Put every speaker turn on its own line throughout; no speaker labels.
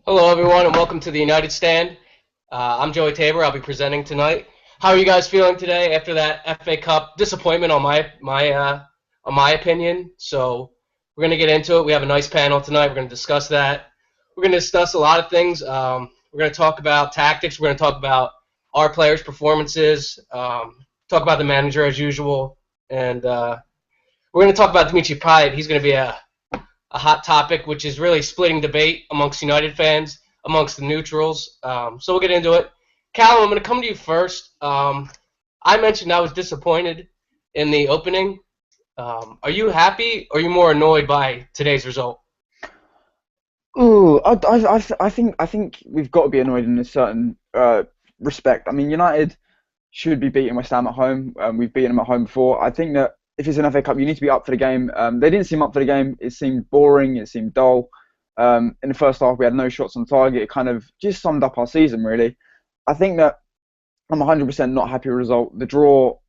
Hello, everyone, and welcome to the United Stand. I'm Joey Tabor. I'll be presenting tonight. How are you guys feeling today after that FA Cup disappointment, on my opinion? So we're gonna get into it. We have a nice panel tonight. We're gonna discuss that. We're gonna discuss a lot of things. We're gonna talk about tactics. We're gonna talk about our players' performances. Talk about the manager as usual, and we're gonna talk about Dimitri Payet. He's gonna be a hot topic, which is really splitting debate amongst United fans, amongst the neutrals. So we'll get into it. Callum, I'm going to come to you first. I mentioned I was disappointed in the opening. Are you happy, or are you more annoyed by today's result?
Ooh, I think we've got to be annoyed in a certain respect. I mean, United should be beating West Ham at home. We've beaten them at home before. I think that if it's an FA Cup, you need to be up for the game. They didn't seem up for the game. It seemed boring. It seemed dull. In the first half, we had no shots on target. It kind of just summed up our season, really. I think that I'm 100% not happy with the result. The draw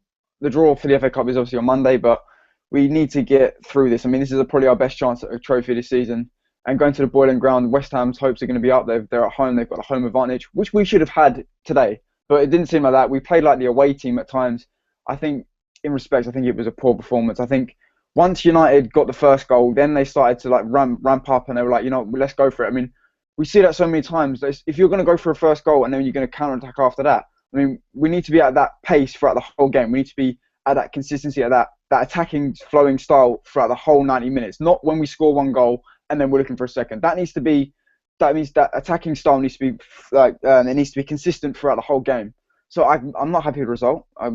for the FA Cup is obviously on Monday, but we need to get through this. I mean, this is probably our best chance at a trophy this season. And going to the Boiling Ground, West Ham's hopes are going to be up. They're at home. They've got a home advantage, which we should have had today. But it didn't seem like that. We played like the away team at times. I think, in respect, I think it was a poor performance. I think once United got the first goal, then they started to like ramp up, and they were like, let's go for it. I mean, we see that so many times. If you're going to go for a first goal and then you're going to counter attack after that, I mean, we need to be at that pace throughout the whole game. We need to be at that consistency, at that attacking, flowing style throughout the whole 90 minutes. Not when we score one goal and then we're looking for a second. That means that attacking style needs to be it needs to be consistent throughout the whole game. So I'm not happy with the result. I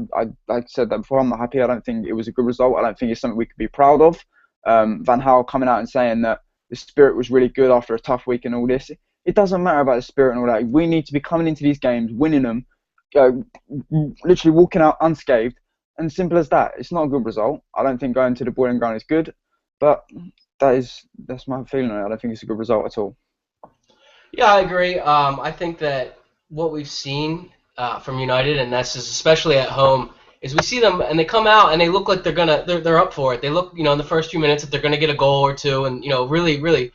said that before. I'm not happy. I don't think it was a good result. I don't think it's something we could be proud of. Van Gaal coming out and saying that the spirit was really good after a tough week and all this. It doesn't matter about the spirit and all that. We need to be coming into these games, winning them, uh, literally walking out unscathed, and simple as that. It's not a good result. I don't think going to the Boiling Ground is good, but that's my feeling on it. I don't think it's a good result at all.
Yeah, I agree. I think that what we've seen from United, and that's just especially at home, is we see them and they come out and they look like they're up for it. They look, in the first few minutes that they're gonna get a goal or two, and really, really,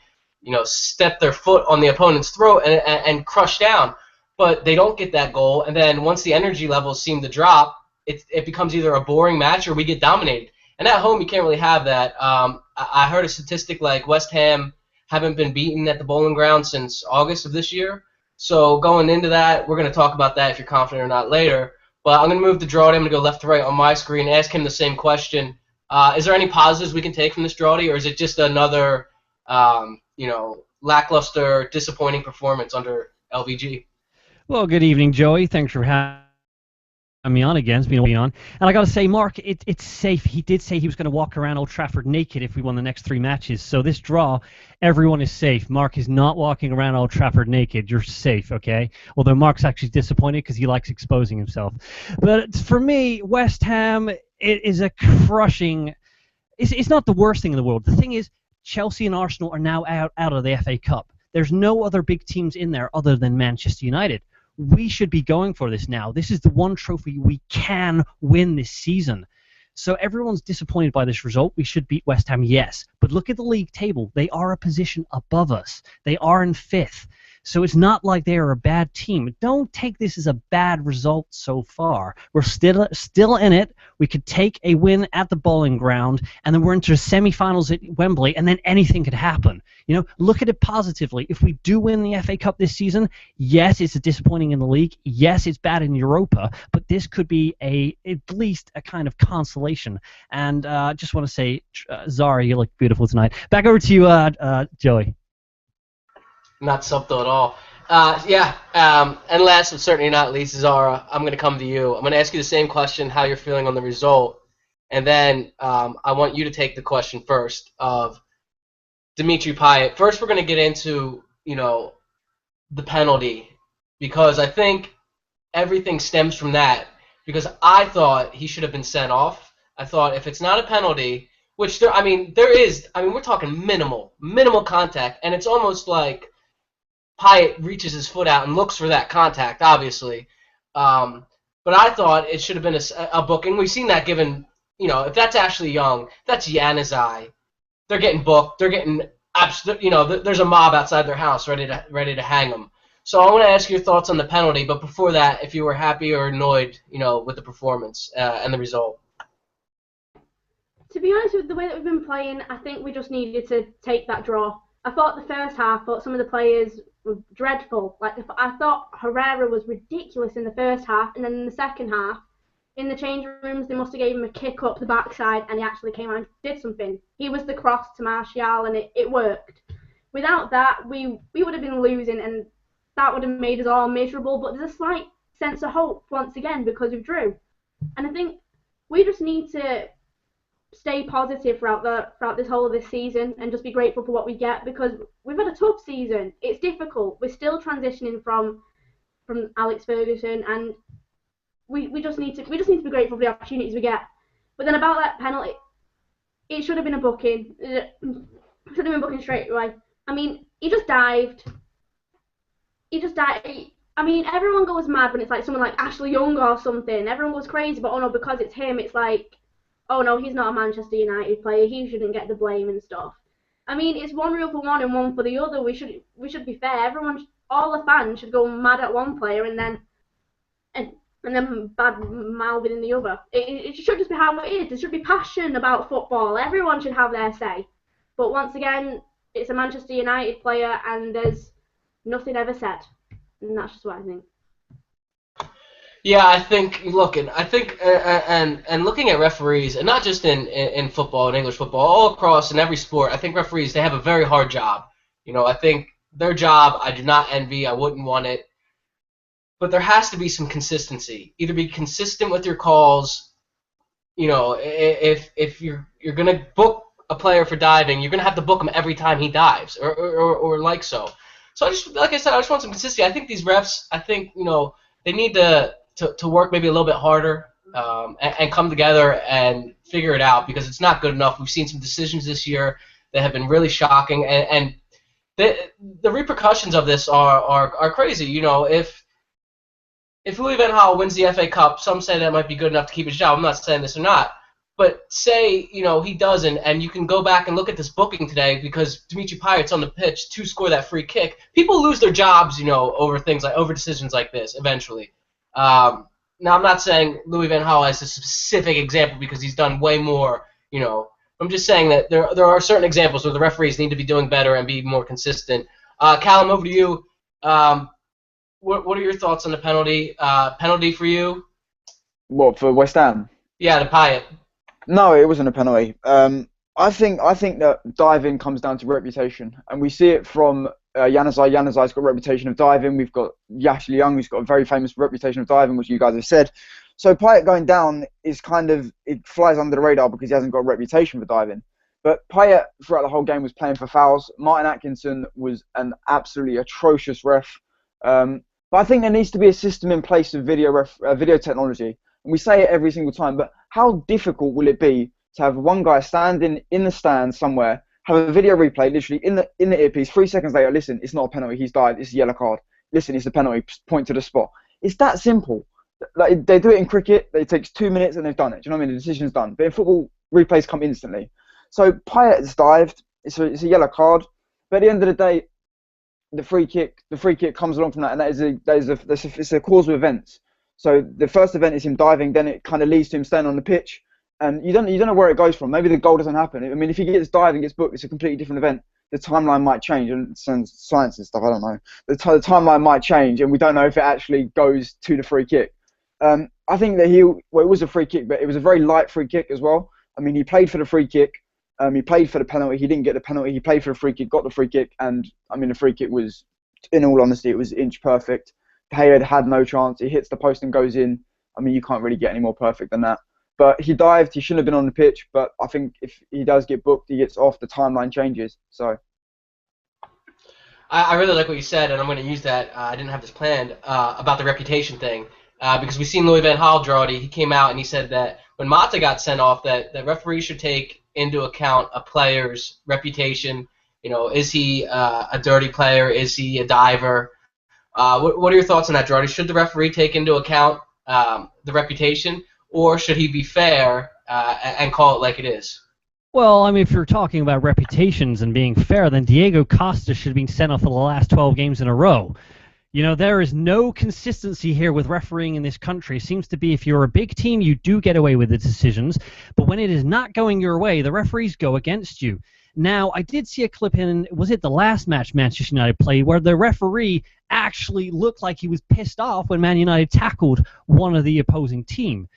step their foot on the opponent's throat and crush down. But they don't get that goal, and then once the energy levels seem to drop, it becomes either a boring match or we get dominated. And at home, you can't really have that. I heard a statistic like West Ham haven't been beaten at the Bowling Ground since August of this year. So going into that, we're going to talk about that if you're confident or not later. But I'm going to move the draw. I'm going to go left to right on my screen and ask him the same question. Is there any positives we can take from this draw, or is it just another, lackluster, disappointing performance under LVG?
Well, good evening, Joey. Thanks for having me on again. It's been a on. And I got to say, Mark, it's safe. He did say he was going to walk around Old Trafford naked if we won the next three matches. So this draw, everyone is safe. Mark is not walking around Old Trafford naked. You're safe, okay? Although Mark's actually disappointed because he likes exposing himself. But for me, West Ham, it is a crushing. It's not the worst thing in the world. The thing is, Chelsea and Arsenal are now out of the FA Cup. There's no other big teams in there other than Manchester United. We should be going for this now. This is the one trophy we can win this season. So everyone's disappointed by this result. We should beat West Ham, yes. But look at the league table. They are a position above us. They are in fifth. So it's not like they are a bad team. Don't take this as a bad result so far. We're still in it. We could take a win at the Bowling Ground, and then we're into the semi-finals at Wembley, and then anything could happen. Look at it positively. If we do win the FA Cup this season, yes, it's disappointing in the league. Yes, it's bad in Europa, but this could be at least a kind of consolation. And I just want to say, Zara, you look beautiful tonight. Back over to you, Joey.
Not subtle at all. And last but certainly not least, Zara, I'm going to come to you. I'm going to ask you the same question, how you're feeling on the result, and then I want you to take the question first of Dimitri Payet. First, we're going to get into, the penalty, because I think everything stems from that, because I thought he should have been sent off. I thought if it's not a penalty, which there is, we're talking minimal contact, and it's almost like Pyatt reaches his foot out and looks for that contact, obviously. But I thought it should have been a booking. We've seen that given, if that's Ashley Young, that's Januzaj. They're getting booked. They're getting there's a mob outside their house ready to hang them. So I want to ask your thoughts on the penalty, but before that, if you were happy or annoyed, with the performance and the result.
To be honest with the way that we've been playing, I think we just needed to take that draw. I thought the first half, some of the players were dreadful. Like I thought Herrera was ridiculous in the first half, and then in the second half, in the change rooms, they must have gave him a kick up the backside, and he actually came out and did something. He was the cross to Martial, and it worked. Without that, we would have been losing, and that would have made us all miserable. But there's a slight sense of hope once again because we drew, and I think we just need to stay positive throughout this whole of this season and just be grateful for what we get, because we've had a tough season. It's difficult. We're still transitioning from Alex Ferguson, and we just need to be grateful for the opportunities we get. But then about that penalty, it should have been a booking. It should have been booking straight away. I mean, he just dived. I mean, everyone goes mad when it's like someone like Ashley Young or something. Everyone goes crazy, but oh no, because it's him, it's like, oh no, he's not a Manchester United player, he shouldn't get the blame and stuff. I mean, it's one rule for one and one for the other. We should be fair. All the fans should go mad at one player and then bad mouthing in the other. It should just be how it is. There should be passion about football. Everyone should have their say. But once again, it's a Manchester United player and there's nothing ever said. And that's just what I think.
Yeah, I think looking at referees, and not just in football and English football, all across in every sport, I think referees, they have a very hard job. I think their job, I do not envy. I wouldn't want it. But there has to be some consistency. Either be consistent with your calls. If you're gonna book a player for diving, you're gonna have to book him every time he dives, or like so. So like I said, I just want some consistency. I think these refs, they need to work maybe a little bit harder and come together and figure it out, because it's not good enough. We've seen some decisions this year that have been really shocking, and the repercussions of this are crazy. If Louis van Gaal wins the FA Cup, some say that might be good enough to keep his job. I'm not saying this or not. But say, he doesn't, and you can go back and look at this booking today because Dimitri Payet's on the pitch to score that free kick. People lose their jobs, over decisions like this eventually. Now, I'm not saying Louis van Gaal is a specific example because he's done way more, I'm just saying that there are certain examples where the referees need to be doing better and be more consistent. Callum, over to you. What are your thoughts on the penalty? Penalty for you?
What, for West Ham?
Yeah, the Payet.
No, it wasn't a penalty. I think that diving comes down to reputation, and we see it from Januzaj. Januzaj's got a reputation of diving. We've got Ashley Young, who's got a very famous reputation of diving, which you guys have said. So Payet going down is it flies under the radar because he hasn't got a reputation for diving. But Payet, throughout the whole game, was playing for fouls. Martin Atkinson was an absolutely atrocious ref. But I think there needs to be a system in place of video technology. And we say it every single time, but how difficult will it be to have one guy standing in the stand somewhere, have a video replay literally in the earpiece, 3 seconds later, listen, it's not a penalty, he's dived, it's a yellow card. Listen, it's a penalty, point to the spot. It's that simple. Like, they do it in cricket, it takes 2 minutes and they've done it. Do you know what I mean? The decision's done. But in football, replays come instantly. So Payet's dived, it's a yellow card, but at the end of the day, the free kick comes along from that, and it's a causal event. So the first event is him diving, then it kind of leads to him staying on the pitch, and you don't know where it goes from. Maybe the goal doesn't happen. I mean, if he gets dived and gets booked, it's a completely different event. The timeline might change, and science and stuff, I don't know. The timeline might change, and we don't know if it actually goes to the free kick. I think that it was a free kick, but it was a very light free kick as well. I mean, he played for the free kick. He played for the penalty. He didn't get the penalty. He played for the free kick, got the free kick, and I mean, the free kick was, in all honesty, it was inch perfect. Hayard had no chance. He hits the post and goes in. I mean, you can't really get any more perfect than that. But he dived. He shouldn't have been on the pitch. But I think if he does get booked, he gets off. The timeline changes. So
I really like what you said, and I'm going to use that. I didn't have this planned about the reputation thing because we've seen Louis van Gaal draw it. He came out and he said that when Mata got sent off, that referees should take into account a player's reputation. Is he a dirty player? Is he a diver? What are your thoughts on that, Jordy? Should the referee take into account the reputation, or should he be fair and call it like it is?
Well, I mean, if you're talking about reputations and being fair, then Diego Costa should have been sent off for the last 12 games in a row. There is no consistency here with refereeing in this country. It seems to be if you're a big team, you do get away with the decisions, but when it is not going your way, the referees go against you. Now, I did see a clip was it the last match Manchester United played, where the referee actually looked like he was pissed off when Man United tackled one of the opposing team.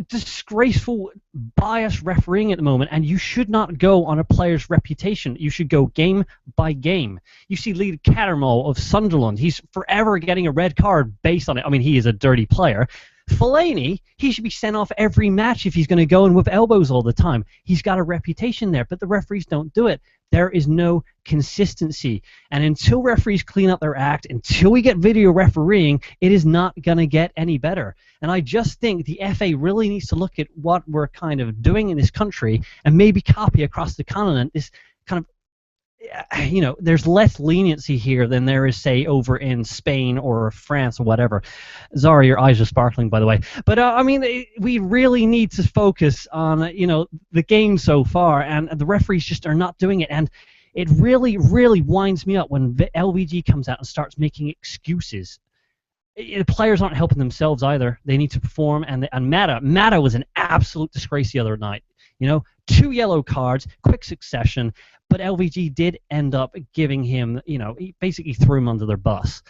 Disgraceful, biased refereeing at the moment, and you should not go on a player's reputation. You should go game by game. You see Lee Cattermole of Sunderland, he's forever getting a red card based on it. I mean, he is a dirty player. Fellaini, he should be sent off every match if he's going to go in with elbows all the time. He's got a reputation there, but the referees don't do it. There is no consistency. And until referees clean up their act, until we get video refereeing, it is not going to get any better. And I just think the FA really needs to look at what we're kind of doing in this country and maybe copy across the continent this kind of, there's less leniency here than there is, say, over in Spain or France or whatever. Zara, your eyes are sparkling, by the way. But, we really need to focus on, the game so far, and the referees just are not doing it. And it really, really winds me up when LVG comes out and starts making excuses. The players aren't helping themselves either. They need to perform, and Mata was an absolute disgrace the other night. 2 yellow cards, quick succession, but LVG did end up giving him, he basically threw him under their bus.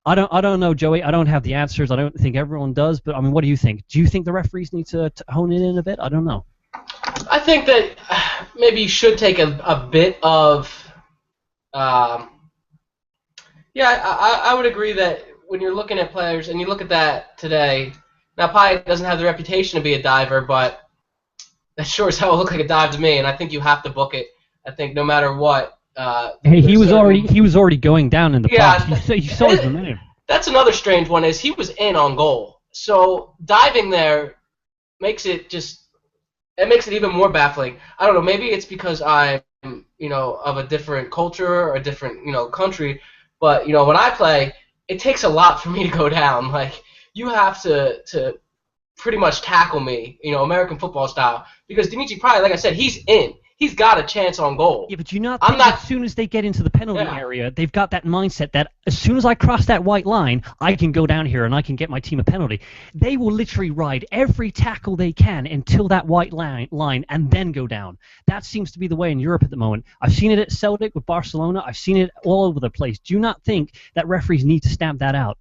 I don't know, Joey. I don't have the answers. I don't think everyone does, but I mean, what do you think? Do you think the referees need to hone it in a bit? I don't know.
I think that maybe you should take a bit of, I would agree that when you're looking at players, and you look at that today, now Pyatt doesn't have the reputation to be a diver, but that sure as hell looked like a dive to me, and I think you have to book it. I think no matter what.
He was already going down in the box. You saw his momentum.
That's another strange one. Is he was in on goal, so diving there makes it even more baffling. I don't know. Maybe it's because I'm of a different culture or a different country, but when I play, it takes a lot for me to go down. Like you have to pretty much tackle me, American football style, because Dimitri Payet, like I said, he's in. He's got a chance on goal.
Yeah, but you not think as soon as they get into the penalty area, they've got that mindset that as soon as I cross that white line, I can go down here and I can get my team a penalty. They will literally ride every tackle they can until that white line and then go down. That seems to be the way in Europe at the moment. I've seen it at Celtic with Barcelona. I've seen it all over the place. Do you not think that referees need to stamp that out?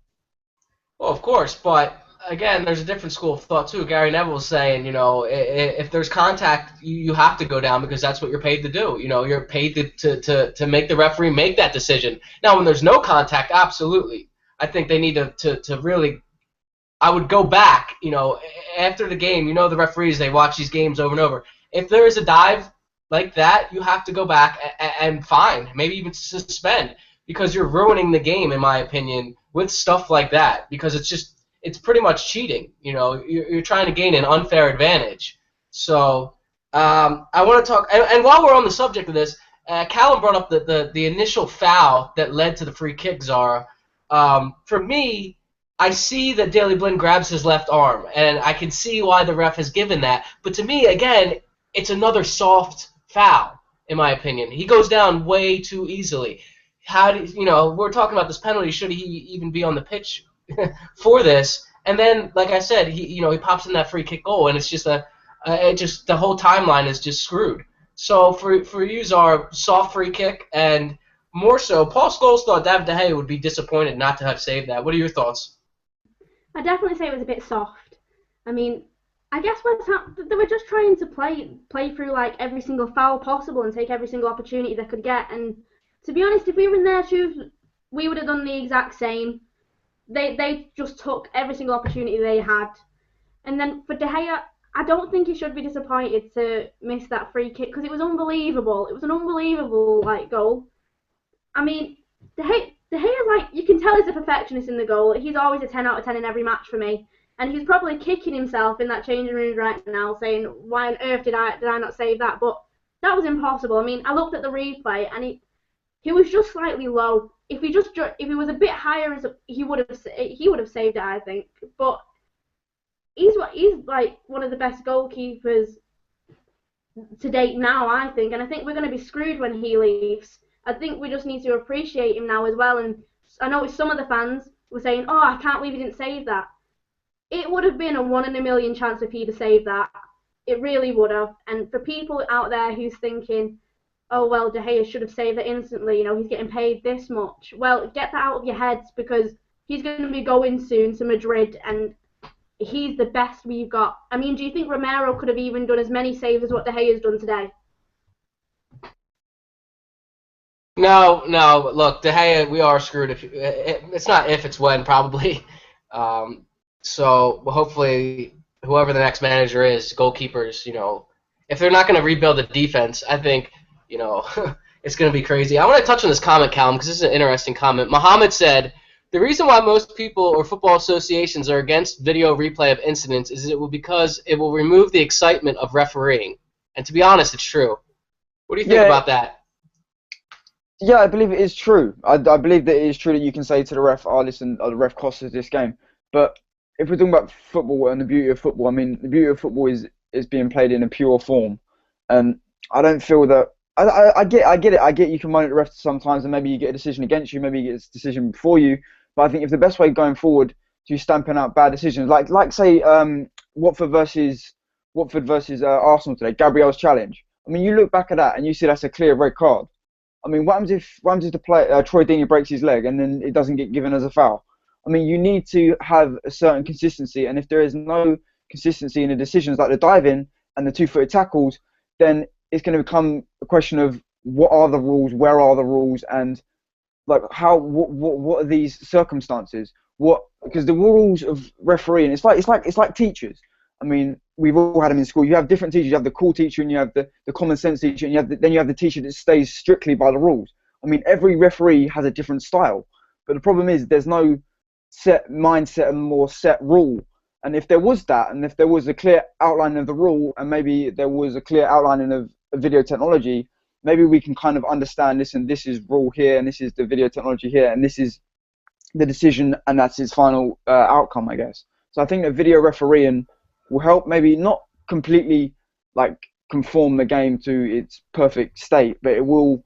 Well, of course, but again, there's a different school of thought too. Gary Neville was saying, if there's contact, you have to go down because that's what you're paid to do. You're paid to make the referee make that decision. Now, when there's no contact, absolutely, I think they need to really. I would go back, after the game. The referees, they watch these games over and over. If there is a dive like that, you have to go back and fine, maybe even suspend, because you're ruining the game, in my opinion, with stuff like that, because it's pretty much cheating. You're trying to gain an unfair advantage. So I want to talk, and while we're on the subject of this, Callum brought up the initial foul that led to the free kick, Zara. For me, I see that Daley Blind grabs his left arm, and I can see why the ref has given that. But to me, again, it's another soft foul, in my opinion. He goes down way too easily. We're talking about this penalty. Should he even be on the pitch for this? And then, like I said, he pops in that free kick goal, and it's just the whole timeline is just screwed. So for you, Zara, soft free kick, and more so, Paul Scholes thought David De Gea would be disappointed not to have saved that. What are your thoughts?
I definitely say it was a bit soft. I mean, I guess they were just trying to play through like every single foul possible and take every single opportunity they could get. And to be honest, if we were in their shoes, we would have done the exact same. They just took every single opportunity they had. And then for De Gea, I don't think he should be disappointed to miss that free kick because it was unbelievable. It was an unbelievable goal. I mean, De Gea, you can tell he's a perfectionist in the goal. He's always a 10 out of 10 in every match for me. And he's probably kicking himself in that changing room right now, saying, why on earth did I not save that? But that was impossible. I mean, I looked at the replay, and he was just slightly low. If he was a bit higher, he would have saved it, I think. But he's like one of the best goalkeepers to date now, I think. And I think we're going to be screwed when he leaves. I think we just need to appreciate him now as well. And I know some of the fans were saying, oh, I can't believe he didn't save that. It would have been a 1 in a million chance if he'd have saved that. It really would have. And for people out there who's thinking, oh, well, De Gea should have saved it instantly, you know, he's getting paid this much. Well, get that out of your heads, because he's going to be going soon to Madrid, and he's the best we've got. I mean, do you think Romero could have even done as many saves as what De Gea's done today?
No, no. Look, De Gea, we are screwed. It's not if, it's when, probably. So hopefully, whoever the next manager is, goalkeepers, you know, if they're not going to rebuild the defense, I think, you know, it's going to be crazy. I want to touch on this comment, Callum, because this is an interesting comment. Mohammed said, the reason why most people or football associations are against video replay of incidents is because it will remove the excitement of refereeing. And to be honest, it's true. What do you think about that?
Yeah, I believe it is true. I believe that it is true that you can say to the ref, oh, listen, the ref cost us this game. But if we're talking about football and the beauty of football, I mean, the beauty of football is being played in a pure form. And I don't feel that... I get it. I get you can moan at the ref sometimes, and maybe you get a decision against you, maybe you get a decision before you. But I think if the best way going forward to stamping out bad decisions, like say Watford versus Arsenal today, Gabriel's challenge. I mean, you look back at that and you see that's a clear red card. I mean, what happens if the player Troy Deeney breaks his leg and then it doesn't get given as a foul? I mean, you need to have a certain consistency, and if there is no consistency in the decisions like the diving and the two-footed tackles, then it's going to become a question of what are the rules, where are the rules, and like what are these circumstances? Because the rules of refereeing, it's like teachers. I mean, we've all had them in school. You have different teachers. You have the cool teacher, and you have the common sense teacher, and then you have the teacher that stays strictly by the rules. I mean, every referee has a different style, but the problem is there's no set mindset and more set rule. And if there was that, and if there was a clear outline of the rule, and maybe there was a clear outlining of video technology, maybe we can kind of understand, listen, this is rule here, and this is the video technology here, and this is the decision, and that's its final outcome, I guess. So I think that video refereeing will help, maybe not completely like conform the game to its perfect state, but it will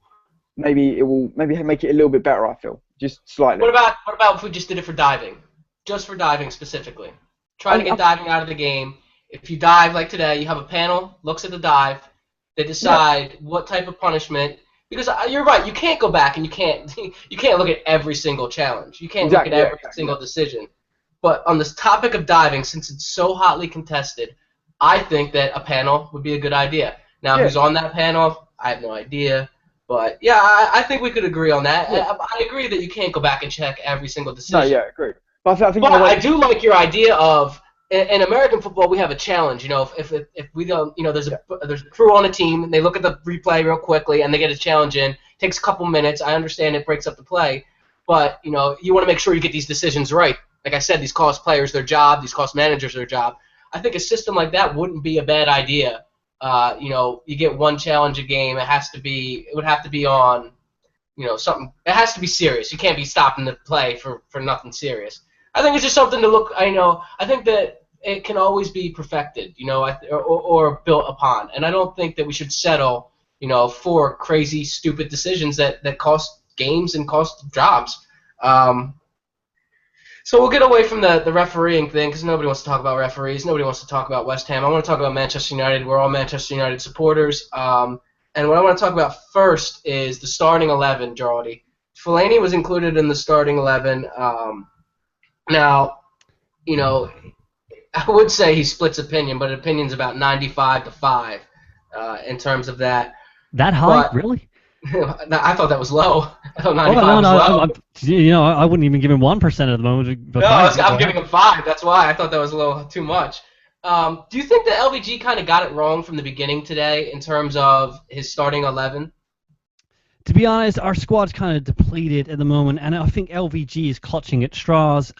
maybe make it a little bit better, I feel, just slightly.
What about if we just did it for diving? Just for diving specifically. Trying to get diving out of the game. If you dive like today, you have a panel, looks at the dive, they decide what type of punishment. Because you're right, you can't go back and you can't look at every single challenge. You can't look at every single decision. But on this topic of diving, since it's so hotly contested, I think that a panel would be a good idea. Now, who's on that panel? I have no idea. But yeah, I think we could agree on that. Yeah. I agree that you can't go back and check every single decision.
No, yeah, agreed. But
I do like your idea of, in American football, we have a challenge. You know, if we don't, you know, there's a crew on a team, and they look at the replay real quickly, and they get a challenge in. It takes a couple minutes. I understand it breaks up the play, but you know, you want to make sure you get these decisions right. Like I said, these cost players their job, these cost managers their job. I think a system like that wouldn't be a bad idea. You know, you get one challenge a game. It would have to be on, you know, something. It has to be serious. You can't be stopping the play for nothing serious. I think it's just something to look. I think that it can always be perfected, you know, or built upon. And I don't think that we should settle, you know, for crazy, stupid decisions that cost games and cost jobs. So we'll get away from the refereeing thing, because nobody wants to talk about referees. Nobody wants to talk about West Ham. I want to talk about Manchester United. We're all Manchester United supporters. And what I want to talk about first is the starting 11, Geraldy. Fellaini was included in the starting 11. Now, you know, I would say he splits opinion, but opinion's about 95-5 in terms of that.
That high, really?
I thought that was low. I thought 95
was
low.
You know, I wouldn't even give him 1% at the moment. But
no, I'm giving him 5. That's why I thought that was a little too much. Do you think that LVG kind of got it wrong from the beginning today in terms of his starting 11?
To be honest, our squad's kind of depleted at the moment, and I think LVG is clutching at straws.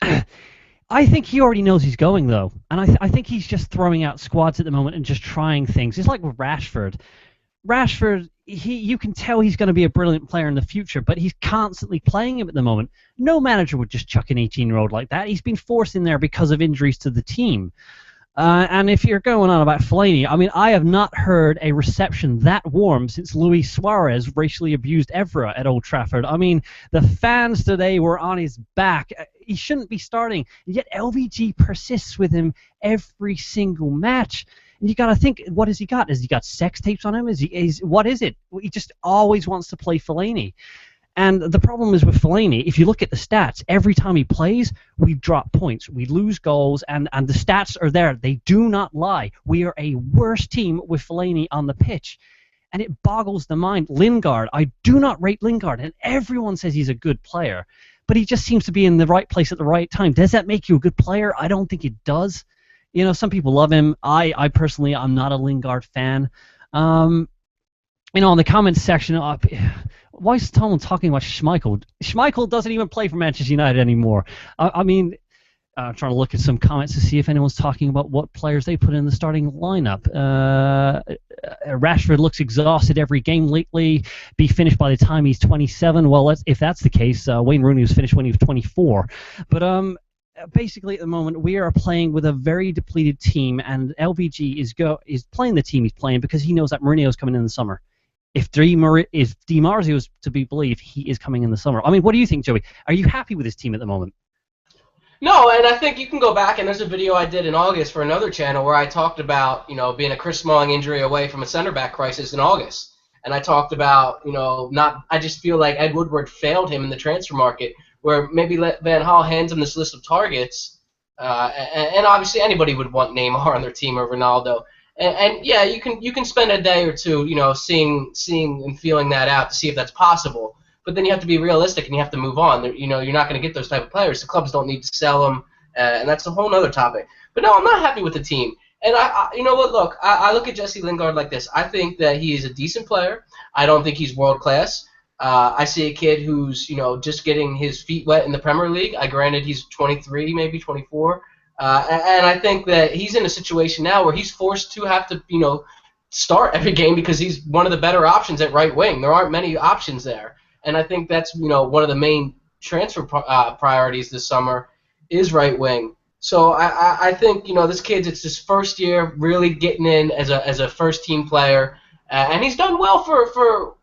I think he already knows he's going, though, and I think he's just throwing out squads at the moment and just trying things. It's like with Rashford. Rashford, you can tell he's going to be a brilliant player in the future, but he's constantly playing him at the moment. No manager would just chuck an 18-year-old like that. He's been forced in there because of injuries to the team. And if you're going on about Fellaini, I mean, I have not heard a reception that warm since Luis Suarez racially abused Evra at Old Trafford. I mean, the fans today were on his back. He shouldn't be starting, and yet LVG persists with him every single match. And you got to think, what has he got? Has he got sex tapes on him? What is it? He just always wants to play Fellaini. And the problem is with Fellaini, if you look at the stats, every time he plays, we drop points, we lose goals, and the stats are there. They do not lie. We are a worse team with Fellaini on the pitch. And it boggles the mind. Lingard, I do not rate Lingard, and everyone says he's a good player. But he just seems to be in the right place at the right time. Does that make you a good player? I don't think it does. You know, some people love him. I personally, I'm not a Lingard fan. You know, in the comments section, why is someone talking about Schmeichel? Schmeichel doesn't even play for Manchester United anymore. I mean, I'm trying to look at some comments to see if anyone's talking about what players they put in the starting lineup. Rashford looks exhausted every game lately. Be finished by the time he's 27. Well, if that's the case, Wayne Rooney was finished when he was 24. But basically, at the moment, we are playing with a very depleted team, and LVG is playing the team he's playing because he knows that Mourinho is coming in the summer. If Di Marzio is to be believed, he is coming in the summer. I mean, what do you think, Joey? Are you happy with his team at the moment?
No, and I think you can go back, and there's a video I did in August for another channel where I talked about, being a Chris Smalling injury away from a center back crisis in August. And I talked about, I just feel like Ed Woodward failed him in the transfer market, where maybe Van Gaal hands him this list of targets, and obviously anybody would want Neymar on their team or Ronaldo. And yeah, you can spend a day or two, seeing and feeling that out to see if that's possible. But then you have to be realistic and you have to move on. You're not going to get those type of players. The clubs don't need to sell them, and that's a whole other topic. But no, I'm not happy with the team. And you know what? Look, I look at Jesse Lingard like this. I think that he is a decent player. I don't think he's world class. I see a kid who's just getting his feet wet in the Premier League. Granted, he's 23, maybe 24. And I think that he's in a situation now where he's forced to have to, start every game because he's one of the better options at right wing. There aren't many options there. And I think that's, one of the main transfer priorities this summer is right wing. So I think, this kid's, it's his first year really getting in as a first team player. And he's done well for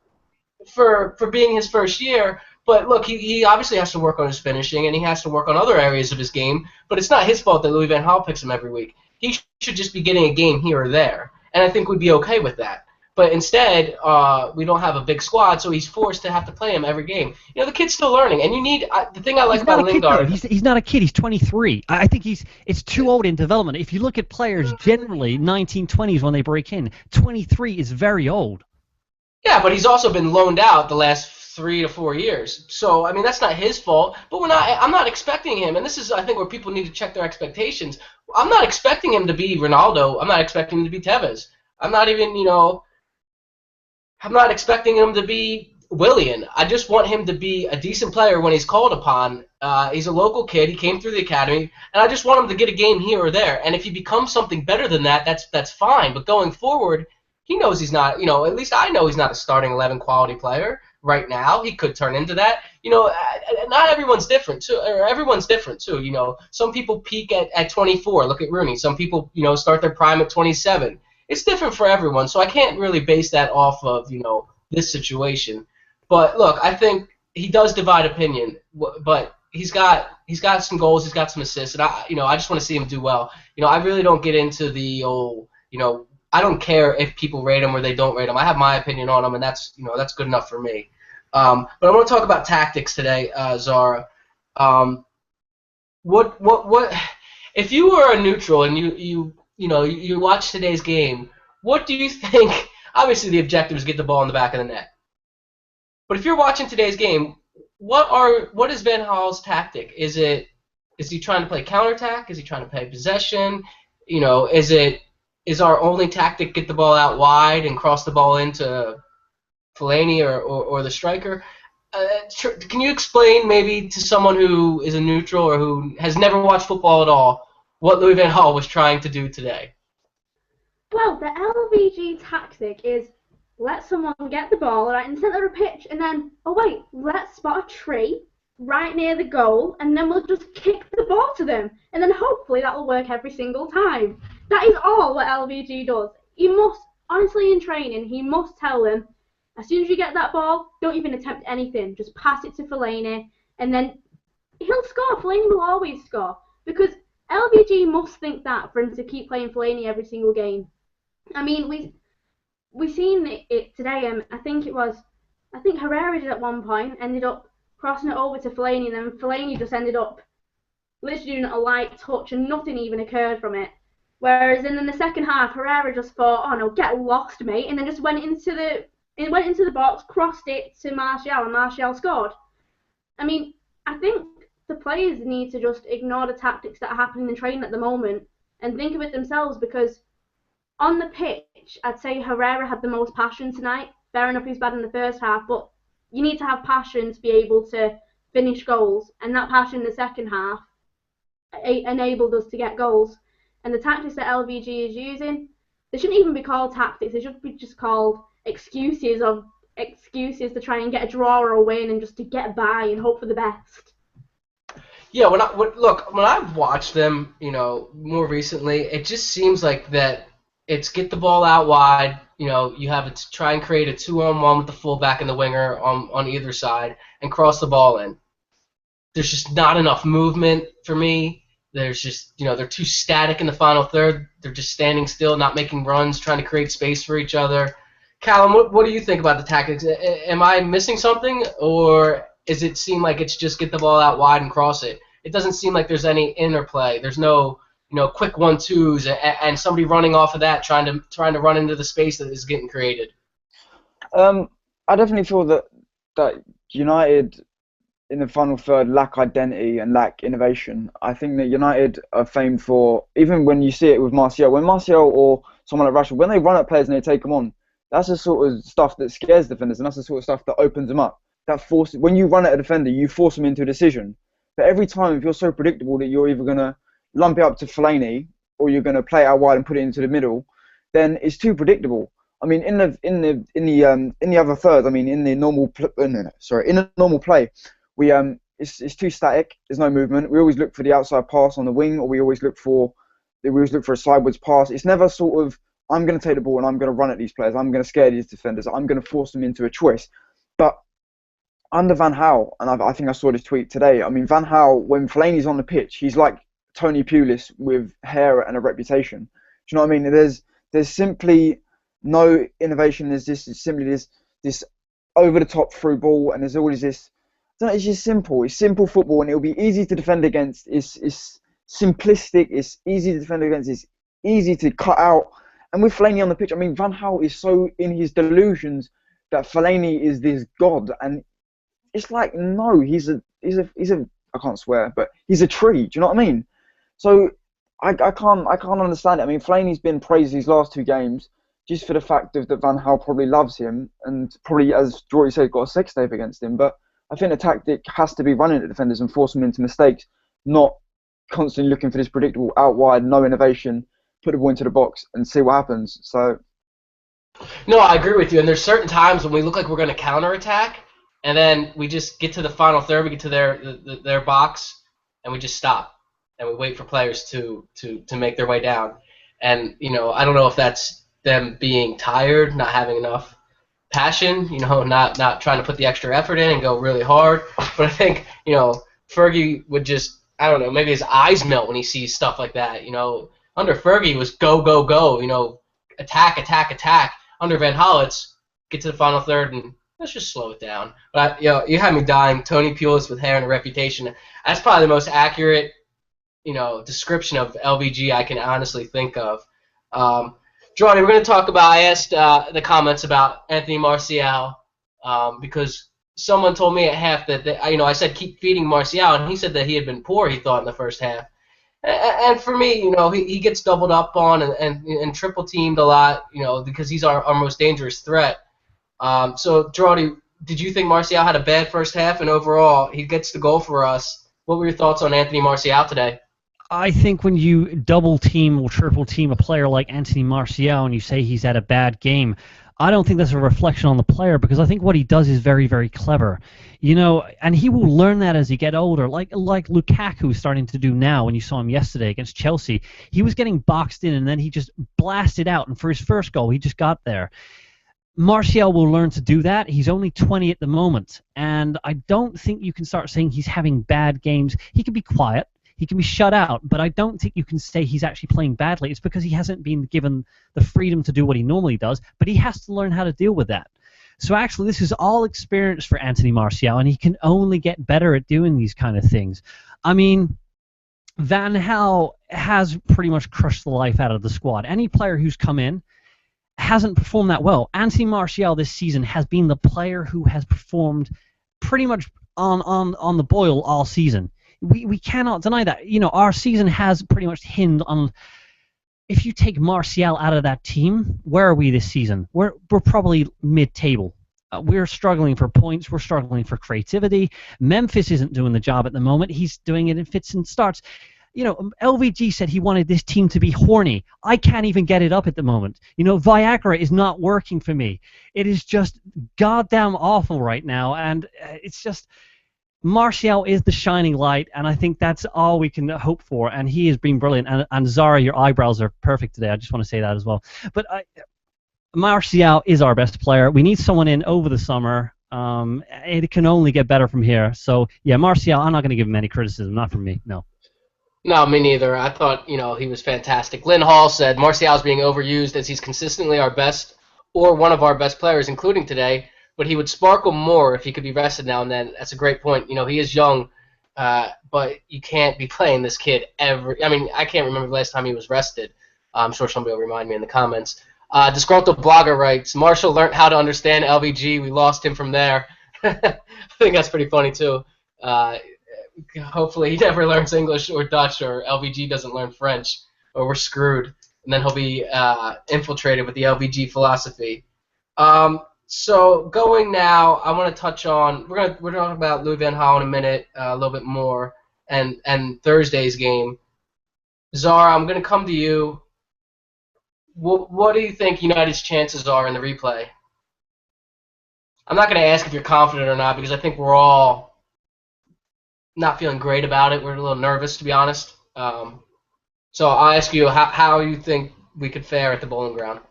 being his first year. But look, he obviously has to work on his finishing, and he has to work on other areas of his game. But it's not his fault that Louis van Gaal picks him every week. He should just be getting a game here or there, and I think we'd be okay with that. But instead, we don't have a big squad, so he's forced to have to play him every game. The kid's still learning, and you need the thing I like about Lingard.
He's not a kid. He's 23. I think it's too old in development. If you look at players generally, 1920s when they break in, 23 is very old.
Yeah, but he's also been loaned out the last 3 to 4 years. So, I mean, that's not his fault. But I'm not expecting him, and this is, I think, where people need to check their expectations. I'm not expecting him to be Ronaldo. I'm not expecting him to be Tevez. I'm not even, I'm not expecting him to be Willian. I just want him to be a decent player when he's called upon. He's a local kid. He came through the academy, and I just want him to get a game here or there. And if he becomes something better than that, that's fine. But going forward, he knows he's not, at least I know he's not a starting 11 quality player right now. He could turn into that. Not everyone's different, too. Or everyone's different, too. Some people peak at 24. Look at Rooney. Some people, start their prime at 27. It's different for everyone, so I can't really base that off of, this situation. But, look, I think he does divide opinion, but he's got some goals, he's got some assists, and I just want to see him do well. I really don't get into the old, I don't care if people rate him or they don't rate him. I have my opinion on him, and that's good enough for me. But I want to talk about tactics today, Zara. What if you were a neutral and you watch today's game? What do you think? Obviously, the objective is get the ball in the back of the net. But if you're watching today's game, what is Van Gaal's tactic? Is he trying to play counterattack? Is he trying to play possession? Is our only tactic get the ball out wide and cross the ball into Fellaini or the striker? Can you explain maybe to someone who is a neutral or who has never watched football at all what Louis van Gaal was trying to do today?
Well, the LVG tactic is let someone get the ball right in the centre of the pitch, and then, oh wait, let's spot a tree right near the goal, and then we'll just kick the ball to them, and then hopefully that will work every single time. That is all what LVG does. He must, honestly, in training, he must tell them, as soon as you get that ball, don't even attempt anything. Just pass it to Fellaini, and then he'll score. Fellaini will always score. Because LVG must think that for him to keep playing Fellaini every single game. I mean, we seen it today. I think Herrera did at one point, ended up crossing it over to Fellaini, and then Fellaini just ended up literally doing a light touch, and nothing even occurred from it. Whereas in the second half, Herrera just thought, "Oh no, get lost, mate," and then just went into the box, crossed it to Martial, and Martial scored. I mean, I think the players need to just ignore the tactics that are happening in training at the moment and think of it themselves, because on the pitch, I'd say Herrera had the most passion tonight. Fair enough, he's bad in the first half, but you need to have passion to be able to finish goals, and that passion in the second half enabled us to get goals. And the tactics that LVG is using, they shouldn't even be called tactics. They should be just called excuses to try and get a draw or a win and just to get by and hope for the best.
Yeah, when I've watched them, more recently, it just seems like that it's get the ball out wide. You have it to try and create a 2-on-1 with the fullback and the winger on either side and cross the ball in. There's just not enough movement for me. There's just, they're too static in the final third. They're just standing still, not making runs, trying to create space for each other. Callum, what do you think about the tactics? Am I missing something, or does it seem like it's just get the ball out wide and cross it? It doesn't seem like there's any interplay. There's no, quick 1-2s and somebody running off of that, trying to run into the space that is getting created.
I definitely feel that United in the final third lack identity and lack innovation. I think that United are famed for, even when you see it with Martial, when Martial or someone like Rashford, when they run at players and they take them on, that's the sort of stuff that scares defenders, and that's the sort of stuff that opens them up. When you run at a defender, you force them into a decision. But every time, if you're so predictable that you're either going to lump it up to Fellaini or you're going to play it out wide and put it into the middle, then it's too predictable. I mean, in the other third, I mean, in the normal play, it's too static. There's no movement. We always look for the outside pass on the wing, or we always look for a sideways pass. It's never sort of, I'm going to take the ball and I'm going to run at these players. I'm going to scare these defenders. I'm going to force them into a choice. But under Van Gaal, and I think I saw this tweet today. I mean, Van Gaal, when Fellaini's on the pitch, he's like Tony Pulis with hair and a reputation. Do you know what I mean? There's simply no innovation. There's simply this over the top through ball, and there's always this. It's just simple. It's simple football, and it'll be easy to defend against. It's simplistic. It's easy to defend against. It's easy to cut out. And with Fellaini on the pitch, I mean, Van Gaal is so in his delusions that Fellaini is this god, and it's like, no, he's a I can't swear, but he's a tree. Do you know what I mean? So I can't understand it. I mean, Fellaini's been praised these last 2 games just for the fact that Van Gaal probably loves him and probably, as Jory said, got a sex tape against him. But I think the tactic has to be running at defenders and forcing them into mistakes, not constantly looking for this predictable out wide, no innovation, put the ball into the box and see what happens. So,
no, I agree with you. And there's certain times when we look like we're going to counterattack, and then we just get to the final third, we get to their box, and we just stop, and we wait for players to make their way down. And I don't know if that's them being tired, not having enough passion, not trying to put the extra effort in and go really hard. But I think, Fergie would just, I don't know, maybe his eyes melt when he sees stuff like that. Under Fergie it was go, go, go, attack, attack, attack. Under Van Gaal, it's get to the final third and let's just slow it down. But you had me dying. Tony Pulis with hair and a reputation. That's probably the most accurate, description of LVG I can honestly think of. Johnny, we're going to talk about, I asked the comments about Anthony Martial because someone told me at half that, I said keep feeding Martial, and he said that he had been poor, he thought, in the first half. And for me, he gets doubled up on and triple teamed a lot, because he's our most dangerous threat. So, Gerardi, did you think Martial had a bad first half? And overall, he gets the goal for us. What were your thoughts on Anthony Martial today?
I think when you double team or triple team a player like Anthony Martial and you say he's had a bad game, I don't think that's a reflection on the player because I think what he does is very, very clever. And he will learn that as he get older, like Lukaku is starting to do now. When you saw him yesterday against Chelsea, he was getting boxed in and then he just blasted out, and for his first goal, he just got there. Martial will learn to do that. He's only 20 at the moment, and I don't think you can start saying he's having bad games. He can be quiet. He can be shut out, but I don't think you can say he's actually playing badly. It's because he hasn't been given the freedom to do what he normally does, but he has to learn how to deal with that. So actually, this is all experience for Anthony Martial, and he can only get better at doing these kind of things. I mean, Van Gaal has pretty much crushed the life out of the squad. Any player who's come in hasn't performed that well. Anthony Martial this season has been the player who has performed pretty much on the boil all season. We cannot deny that. Our season has pretty much hinged on. If you take Martial out of that team, where are we this season? We're probably mid-table. We're struggling for points. We're struggling for creativity. Memphis isn't doing the job at the moment. He's doing it in fits and starts. LVG said he wanted this team to be horny. I can't even get it up at the moment. Viagra is not working for me. It is just goddamn awful right now, and it's just. Martial is the shining light, and I think that's all we can hope for, and he has been brilliant. And Zara, your eyebrows are perfect today. I just want to say that as well. But Martial is our best player. We need someone in over the summer. It can only get better from here. So, yeah, Martial, I'm not going to give him any criticism. Not from me, no.
No, me neither. I thought, he was fantastic. Lynn Hall said Martial's being overused as he's consistently our best or one of our best players, including today. But he would sparkle more if he could be rested now and then. That's a great point. He is young, but you can't be playing this kid every. I mean, I can't remember the last time he was rested. I'm sure somebody will remind me in the comments. Disgruntled Blogger writes, Marshall learned how to understand LVG. We lost him from there. I think that's pretty funny, too. Hopefully he never learns English or Dutch, or LVG doesn't learn French, or we're screwed. And then he'll be infiltrated with the LVG philosophy. So going now, I want to touch on we're talking about Louis van Gaal in a minute, a little bit more, and Thursday's game. Zara, I'm going to come to you. What do you think United's chances are in the replay? I'm not going to ask if you're confident or not because I think we're all not feeling great about it. We're a little nervous, to be honest. So I'll ask you how you think we could fare at the Bowling Ground.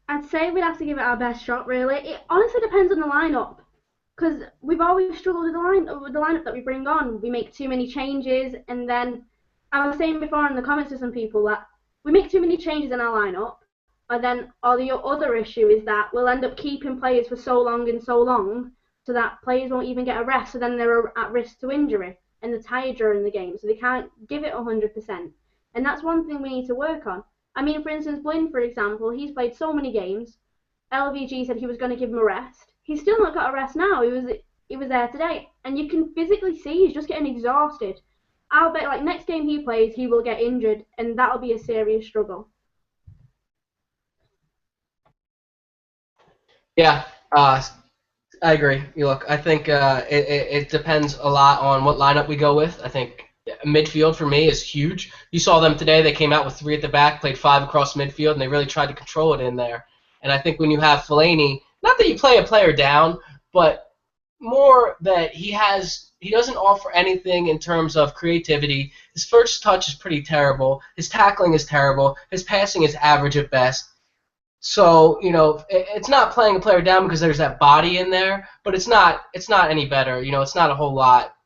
I'd say we'd have to give it our best shot, really. It honestly depends on the lineup, because we've always struggled with the lineup that we bring on. We make too many changes, and then I was saying before in the comments to some people that we make too many changes in our lineup, and then the other issue is that we'll end up keeping players for so long, so that players won't even get a rest, so then they're at risk to injury, and they're tired during the game, so they can't give it 100%. And that's one thing we need to work on. I mean, for instance, Blin, for example, he's played so many games. LVG said he was going to give him a rest. He's still not got a rest now. He was there today, and you can physically see he's just getting exhausted. I'll bet next game he plays, he will get injured, and that'll be a serious struggle.
Yeah, I agree. Look, I think it depends a lot on what lineup we go with. I think midfield for me is huge. You saw them today. They came out with 3 at the back, played 5 across midfield, and they really tried to control it in there. And I think when you have Fellaini, not that you play a player down, but more that he doesn't offer anything in terms of creativity. His first touch is pretty terrible. His tackling is terrible. His passing is average at best. So, it's not playing a player down because there's that body in there, but it's not any better. It's not a whole lot.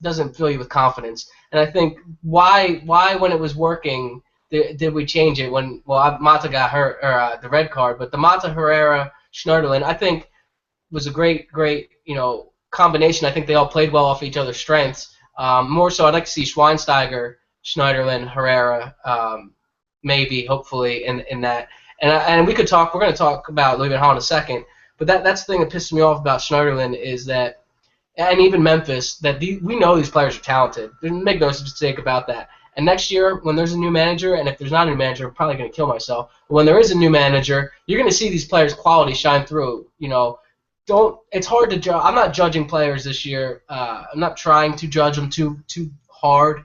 It doesn't fill you with confidence. And I think why when it was working did we change it when Mata got hurt or the red card, but the Mata Herrera Schneiderlin I think was a great combination. I think they all played well off each other's strengths. More so, I'd like to see Schweinsteiger, Schneiderlin, Herrera, maybe hopefully in that. And we're going to talk about Louis van Gaal in a second, but that's the thing that pisses me off about Schneiderlin is that. And even Memphis, we know these players are talented. Make no mistake about that. And next year, when there's a new manager, and if there's not a new manager, I'm probably going to kill myself. But when there is a new manager, you're going to see these players' quality shine through. It's hard to judge. I'm not judging players this year. I'm not trying to judge them too hard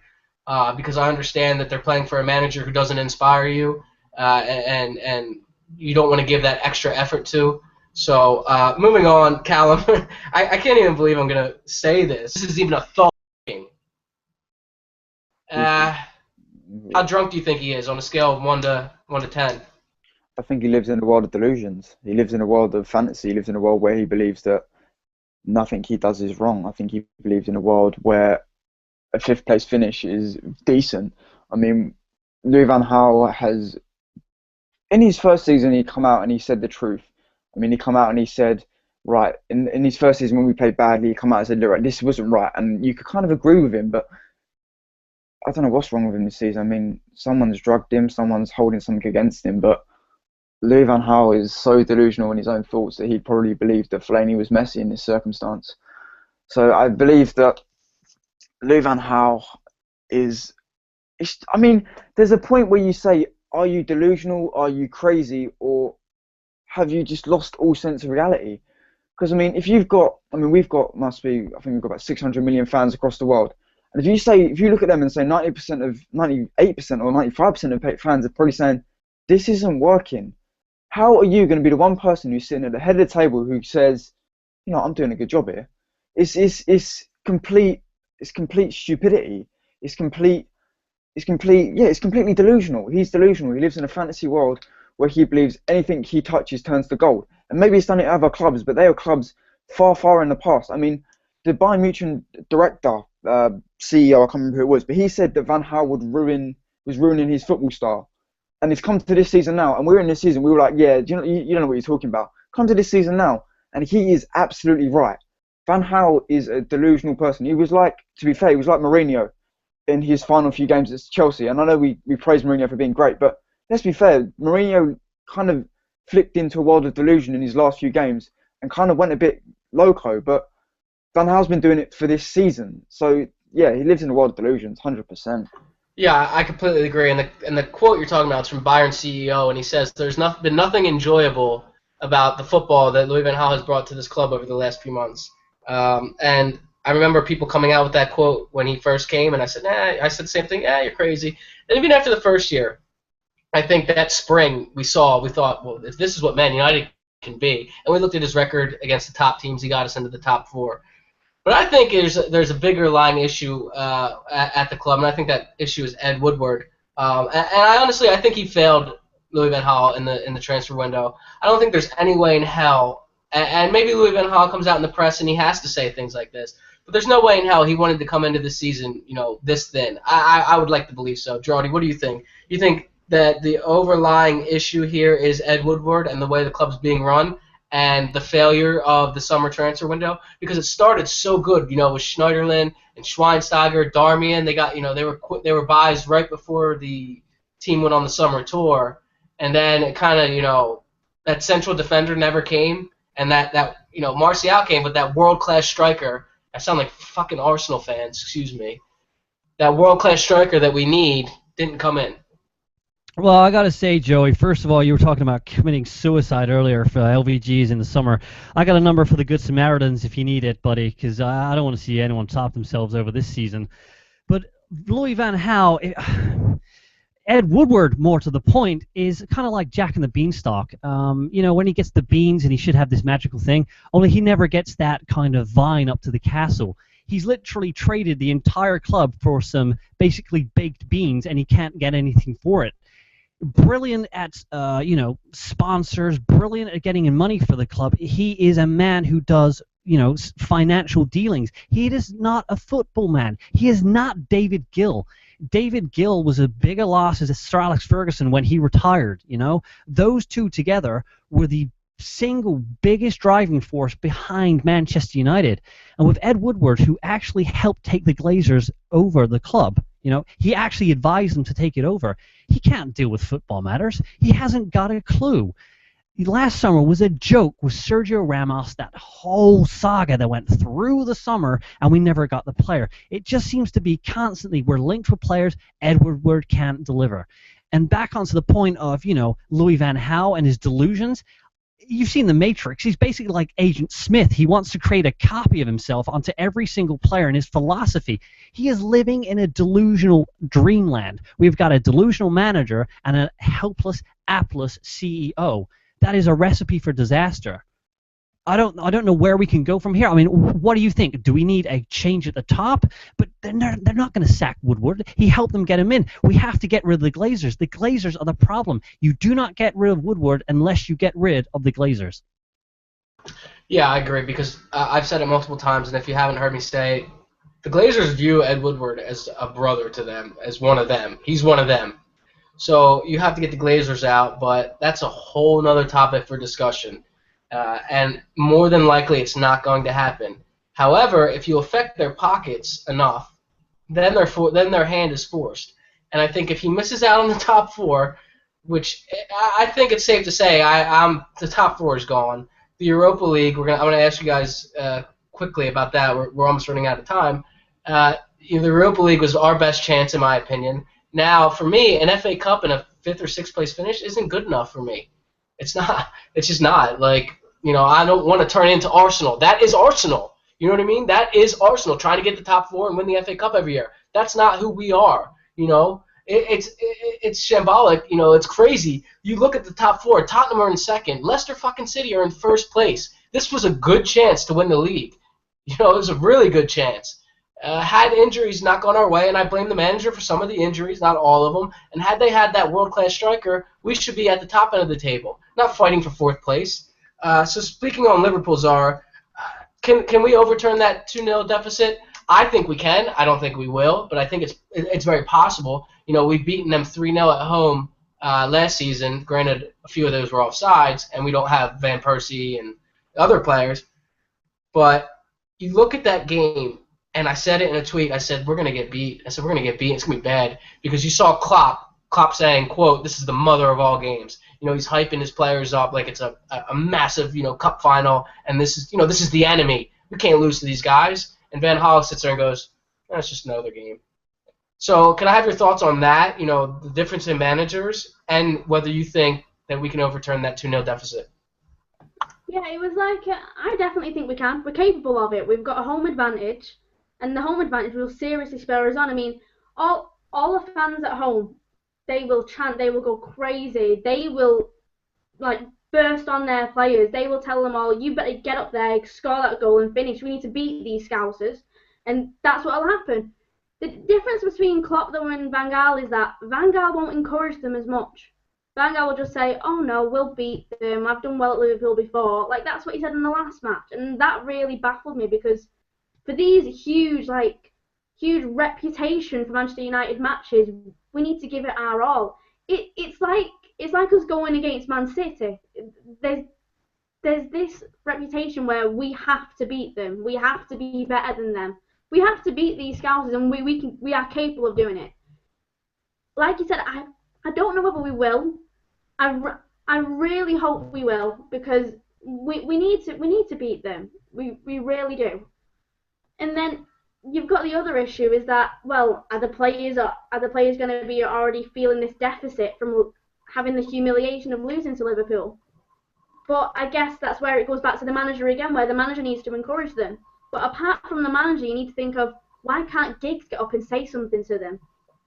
because I understand that they're playing for a manager who doesn't inspire you. And you don't want to give that extra effort to. So moving on, Callum, I can't even believe I'm going to say this. This is even a thought. How drunk do you think he is on a scale of 1 to 10?
I think he lives in a world of delusions. He lives in a world of fantasy. He lives in a world where he believes that nothing he does is wrong. I think he believes in a world where a fifth place finish is decent. I mean, Louis van Gaal has, in his first season, he come out and he said the truth. I mean, he come out and he said, right, in his first season when we played badly, he come out and said, look, this wasn't right. And you could kind of agree with him, but I don't know what's wrong with him this season. I mean, someone's drugged him, someone's holding something against him, but Louis van Gaal is so delusional in his own thoughts that he probably believed that Fellaini was Messi in this circumstance. So I believe that Louis van Gaal is... I mean, there's a point where you say, are you delusional, are you crazy, or have you just lost all sense of reality? Because, I mean, if you've got... I mean, we've got, I think we've got about 600 million fans across the world. And if you look at them and say 98% or 95% of fans are probably saying, this isn't working. How are you going to be the one person who's sitting at the head of the table who says, you know, I'm doing a good job here? It's complete stupidity. It's completely delusional. He's delusional. He lives in a fantasy world where he believes anything he touches turns to gold. And maybe he's done it at other clubs, but they are clubs far, far in the past. I mean, the Bayern Munich director, CEO, I can't remember who it was, but he said that Van Gaal was ruining his football style. And it's come to this season now, and we're in this season, we were like, yeah, you don't know what you're talking about. Come to this season now, and he is absolutely right. Van Gaal is a delusional person. He was like, to be fair, he was like Mourinho in his final few games at Chelsea. And I know we praise Mourinho for being great, but let's be fair, Mourinho kind of flicked into a world of delusion in his last few games and kind of went a bit loco, but Van Gaal's been doing it for this season. So, yeah, he lives in a world of delusions, 100%.
Yeah, I completely agree. And the quote you're talking about is from Bayern CEO, and he says, there's been nothing enjoyable about the football that Louis van Gaal has brought to this club over the last few months. And I remember people coming out with that quote when he first came, and I said the same thing, you're crazy. And even after the first year, I think that spring we thought, well, if this is what Man United can be, and we looked at his record against the top teams, he got us into the top 4. But I think there's a bigger lying issue at the club, and I think that issue is Ed Woodward. And I think he failed Louis van Gaal in the transfer window. I don't think there's any way in hell, and maybe Louis van Gaal comes out in the press and he has to say things like this, but there's no way in hell he wanted to come into this season, this thin. I would like to believe so. Gerardi, what do you think? You think that the overlying issue here is Ed Woodward and the way the club's being run, and the failure of the summer transfer window? Because it started so good, with Schneiderlin and Schweinsteiger, Darmian. They got, they were buys right before the team went on the summer tour, and then it kind of, that central defender never came, and that Martial came, but that world-class striker. I sound like fucking Arsenal fans, excuse me. That world-class striker that we need didn't come in.
Well, I got to say, Joey, first of all, you were talking about committing suicide earlier for LVGs in the summer. I got a number for the Good Samaritans if you need it, buddy, because I don't want to see anyone top themselves over this season. But Louis van Gaal, Ed Woodward, more to the point, is kind of like Jack and the Beanstalk. When he gets the beans and he should have this magical thing, only he never gets that kind of vine up to the castle. He's literally traded the entire club for some basically baked beans, and he can't get anything for it. Brilliant at sponsors, brilliant at getting in money for the club. He is a man who does financial dealings. He is not a football man. He is not David Gill. David Gill was a bigger loss as Sir Alex Ferguson when he retired. Those two together were the single biggest driving force behind Manchester United. And with Ed Woodward, who actually helped take the Glazers over the club, he actually advised them to take it over. He can't deal with football matters. He hasn't got a clue. Last summer was a joke with Sergio Ramos, that whole saga that went through the summer, and we never got the player. It just seems to be constantly, we're linked with players, Ed Woodward can't deliver. And back onto the point of, Louis van Gaal and his delusions, you've seen The Matrix. He's basically like Agent Smith. He wants to create a copy of himself onto every single player in his philosophy. He is living in a delusional dreamland. We've got a delusional manager and a helpless, apless CEO. That is a recipe for disaster. I don't know where we can go from here. I mean, what do you think? Do we need a change at the top? But they're not going to sack Woodward. He helped them get him in. We have to get rid of the Glazers. The Glazers are the problem. You do not get rid of Woodward unless you get rid of the Glazers.
Yeah, I agree because I've said it multiple times, and if you haven't heard me say, the Glazers view Ed Woodward as a brother to them, as one of them. He's one of them. So you have to get the Glazers out, but that's a whole other topic for discussion. And more than likely, it's not going to happen. However, if you affect their pockets enough, then their hand is forced. And I think if he misses out on the top four, which I think it's safe to say, the top four is gone. The Europa League, I'm going to ask you guys quickly about that. We're almost running out of time. The Europa League was our best chance, in my opinion. Now, for me, an FA Cup and a 5th or 6th place finish isn't good enough for me. It's not. It's just not. Like, I don't want to turn into Arsenal. That is Arsenal. You know what I mean? That is Arsenal trying to get the top four and win the FA Cup every year. That's not who we are. It's shambolic. It's crazy. You look at the top four. Tottenham are in 2nd. Leicester fucking City are in 1st place. This was a good chance to win the league. It was a really good chance. Had injuries not gone our way, and I blame the manager for some of the injuries, not all of them, and had they had that world-class striker, we should be at the top end of the table, not fighting for 4th place. So speaking on Liverpool's can we overturn that 2-0 deficit? I think we can. I don't think we will, but I think it's very possible. We've beaten them 3-0 at home last season. Granted, a few of those were offsides, and we don't have Van Persie and other players. But you look at that game, and I said it in a tweet. I said, we're going to get beat. I said, we're going to get beat. It's going to be bad. Because you saw Klopp saying, quote, this is the mother of all games. He's hyping his players up like it's a massive, cup final, and this is the enemy. We can't lose to these guys. And Van Gaal sits there and goes, it's just another game. So can I have your thoughts on that, the difference in managers, and whether you think that we can overturn that 2-0 deficit?
Yeah, it was like, I definitely think we can. We're capable of it. We've got a home advantage, and the home advantage will seriously spur us on. I mean, all the fans at home, they will chant, they will go crazy, they will burst on their players, they will tell them all, you better get up there, score that goal and finish, we need to beat these Scousers, and that's what will happen. The difference between Klopp though and Van Gaal is that Van Gaal won't encourage them as much. Van Gaal will just say, oh no, we'll beat them, I've done well at Liverpool before, that's what he said in the last match, and that really baffled me because for these huge reputation for Manchester United matches, we need to give it our all. It's like us going against Man City. There's this reputation where we have to beat them. We have to be better than them. We have to beat these Scousers, and we are capable of doing it. Like you said, I don't know whether we will. I really hope we will because we need to beat them. We really do. And then you've got the other issue is that, well, are the players going to be already feeling this deficit from having the humiliation of losing to Liverpool? But I guess that's where it goes back to the manager again, where the manager needs to encourage them. But apart from the manager, you need to think of, why can't Giggs get up and say something to them?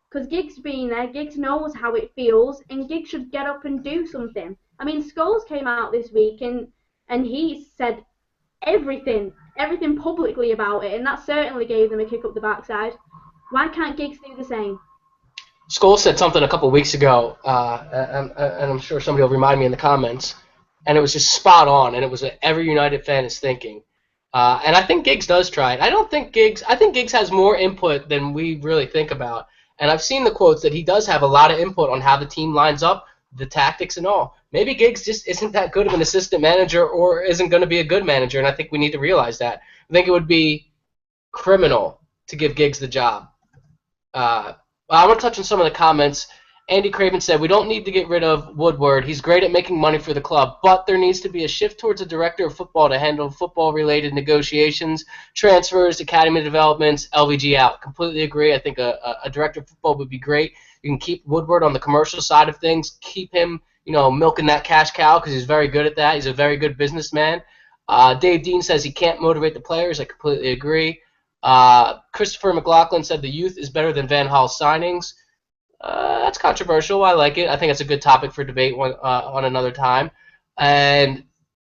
Because Giggs being there, Giggs knows how it feels, and Giggs should get up and do something. I mean, Scholes came out this week, and he said everything publicly about it, and that certainly gave them a kick up the backside. Why can't Giggs do the same?
Scholes said something a couple of weeks ago, and I'm sure somebody will remind me in the comments, and it was just spot on, and it was what every United fan is thinking. And I think Giggs does try it. I think Giggs has more input than we really think about. And I've seen the quotes that he does have a lot of input on how the team lines up, the tactics and all. Maybe Giggs just isn't that good of an assistant manager or isn't going to be a good manager, and I think we need to realize that. I think it would be criminal to give Giggs the job. I want to touch on some of the comments. Andy Craven said, we don't need to get rid of Woodward. He's great at making money for the club, but there needs to be a shift towards a director of football to handle football-related negotiations, transfers, academy developments, LVG out. Completely agree. I think a director of football would be great. You can keep Woodward on the commercial side of things, keep him milking that cash cow because he's very good at that. He's a very good businessman. Dave Dean says he can't motivate the players. I completely agree. Christopher McLaughlin said the youth is better than Van Gaal's signings. That's controversial. I like it. I think it's a good topic for debate on another time. And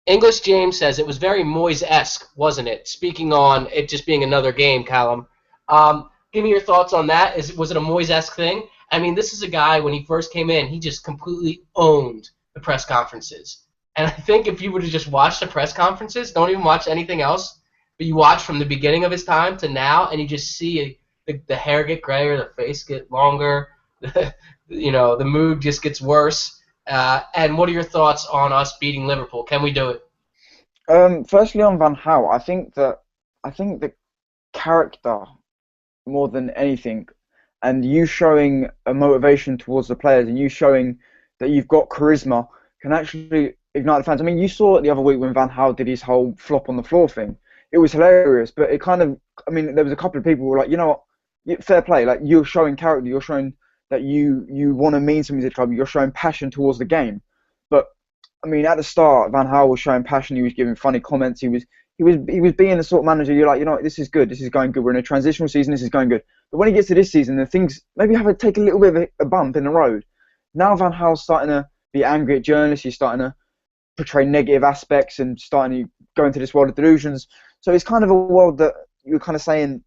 English James says it was very Moyes-esque, wasn't it? Speaking on it just being another game, Callum. Give me your thoughts on that. Was it a Moyes-esque thing? I mean, this is a guy, when he first came in, he just completely owned the press conferences. And I think if you would have just watched the press conferences, don't even watch anything else, but you watch from the beginning of his time to now, and you just see the hair get grayer, the face get longer, the mood just gets worse. And what are your thoughts on us beating Liverpool? Can we do it?
Firstly, on Van Gaal, I think the character more than anything, and you showing a motivation towards the players, and you showing that you've got charisma, can actually ignite the fans. I mean, you saw it the other week when Van Gaal did his whole flop on the floor thing. It was hilarious, but it kind of, I mean, there was a couple of people who were like, you know what, fair play. Like, you're showing character, you're showing that you want to mean something to the club, you're showing passion towards the game. But I mean, at the start, Van Gaal was showing passion. He was giving funny comments. He was being the sort of manager you're like, this is good. This is going good. We're in a transitional season. This is going good. But when he gets to this season, the things maybe have to take a little bit of a bump in the road. Now Van Gaal's starting to be angry at journalists. He's starting to portray negative aspects and starting to go into this world of delusions. So it's kind of a world that you're kind of saying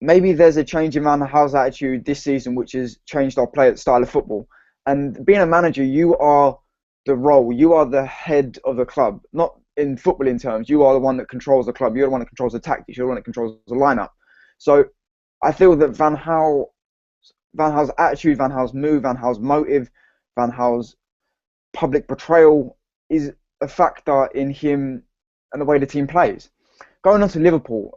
maybe there's a change in Van Gaal's attitude this season, which has changed our style of football. And being a manager, you are the role. You are the head of the club, not in footballing terms. You are the one that controls the club. You're the one that controls the tactics. You're the one that controls the lineup. So I feel that Van Gaal's attitude, Van Gaal's move, Van Gaal's motive, Van Gaal's public portrayal is a factor in him and the way the team plays. Going on to Liverpool,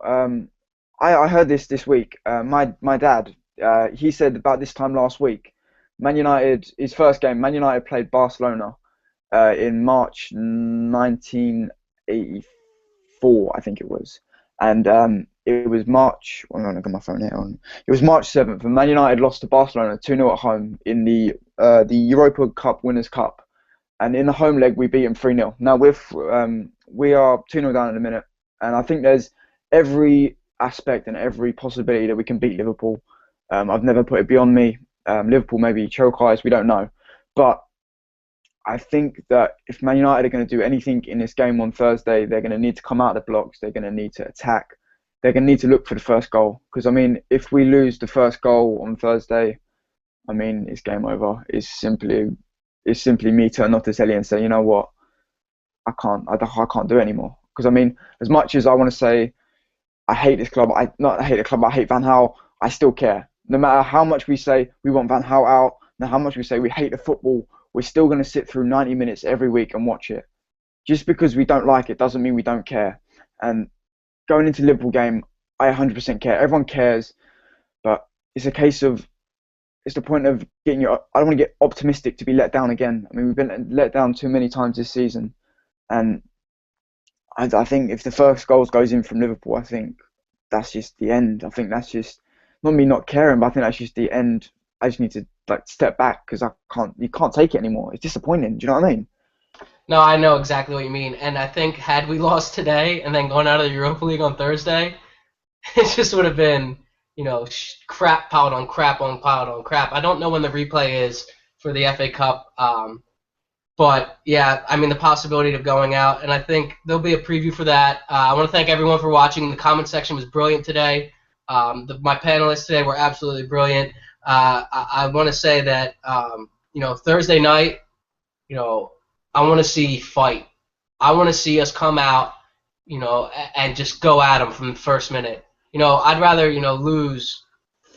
I heard this week. My dad, he said about this time last week, Man United, his first game, Man United played Barcelona in March 1984, I think it was. And it was March, I'm going to get my phone here on. It was March 7th, and Man United lost to Barcelona 2-0 at home in the Europa Cup Winners' Cup. And in the home leg, we beat them 3-0. Now, we are 2-0 down in a minute, and I think there's every aspect and every possibility that we can beat Liverpool. I've never put it beyond me. Liverpool maybe choke eyes, we don't know. But I think that if Man United are going to do anything in this game on Thursday, they're going to need to come out of the blocks. They're going to need to attack. They're going to need to look for the first goal. Because, I mean, if we lose the first goal on Thursday, I mean, it's game over. It's simply me turning off the telly and say, you know what, I can't do it anymore. Because, I mean, as much as I want to say I hate this club, I hate Van Gaal, I still care. No matter how much we say we want Van Gaal out, no matter how much we say we hate the football, we're still going to sit through 90 minutes every week and watch it. Just because we don't like it doesn't mean we don't care. And going into the Liverpool game, I 100% care. Everyone cares, but it's a case of, it's the point of getting I don't want to get optimistic to be let down again. I mean, we've been let down too many times this season. And I think if the first goal goes in from Liverpool, I think that's just the end. I think that's just, not me not caring, but I think that's just the end. I just need to step back because you can't take it anymore. It's disappointing. Do you know what I mean?
No, I know exactly what you mean. And I think had we lost today and then gone out of the Europa League on Thursday, it just would have been, crap piled on crap on piled on crap. I don't know when the replay is for the FA Cup, but yeah, I mean the possibility of going out, and I think there'll be a preview for that. I want to thank everyone for watching. The comment section was brilliant today. My panelists today were absolutely brilliant. I want to say that Thursday night, I want to see fight. I want to see us come out, and just go at them from the first minute. I'd rather lose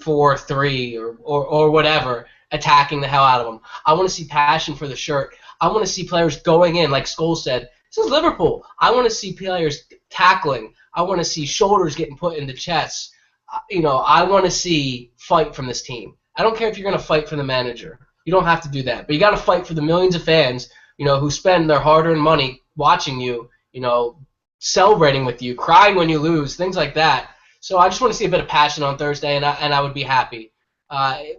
4-3 or whatever, attacking the hell out of them. I want to see passion for the shirt. I want to see players going in, like Scholes said. This is Liverpool. I want to see players tackling. I want to see shoulders getting put into chests. I want to see fight from this team. I don't care if you're going to fight for the manager. You don't have to do that. But you got to fight for the millions of fans, who spend their hard-earned money watching you, celebrating with you, crying when you lose, things like that. So I just want to see a bit of passion on Thursday, and I would be happy.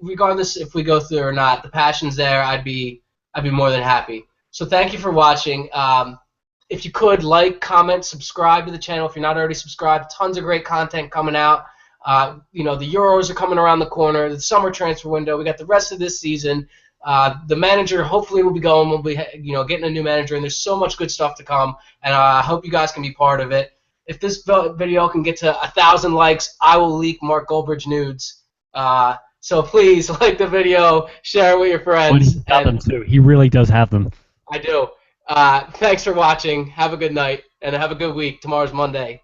Regardless if we go through or not, the passion's there. I'd be I'd be more than happy. So thank you for watching. If you could, like, comment, subscribe to the channel if you're not already subscribed. Tons of great content coming out. The Euros are coming around the corner. The summer transfer window. We got the rest of this season. The manager hopefully will be going. We'll be getting a new manager, and there's so much good stuff to come. And I hope you guys can be part of it. If this video can get to 1,000 likes, I will leak Mark Goldbridge nudes. So please like the video, share it with your friends.
He's got them too. He really does have them.
I do. Thanks for watching. Have a good night and have a good week. Tomorrow's Monday.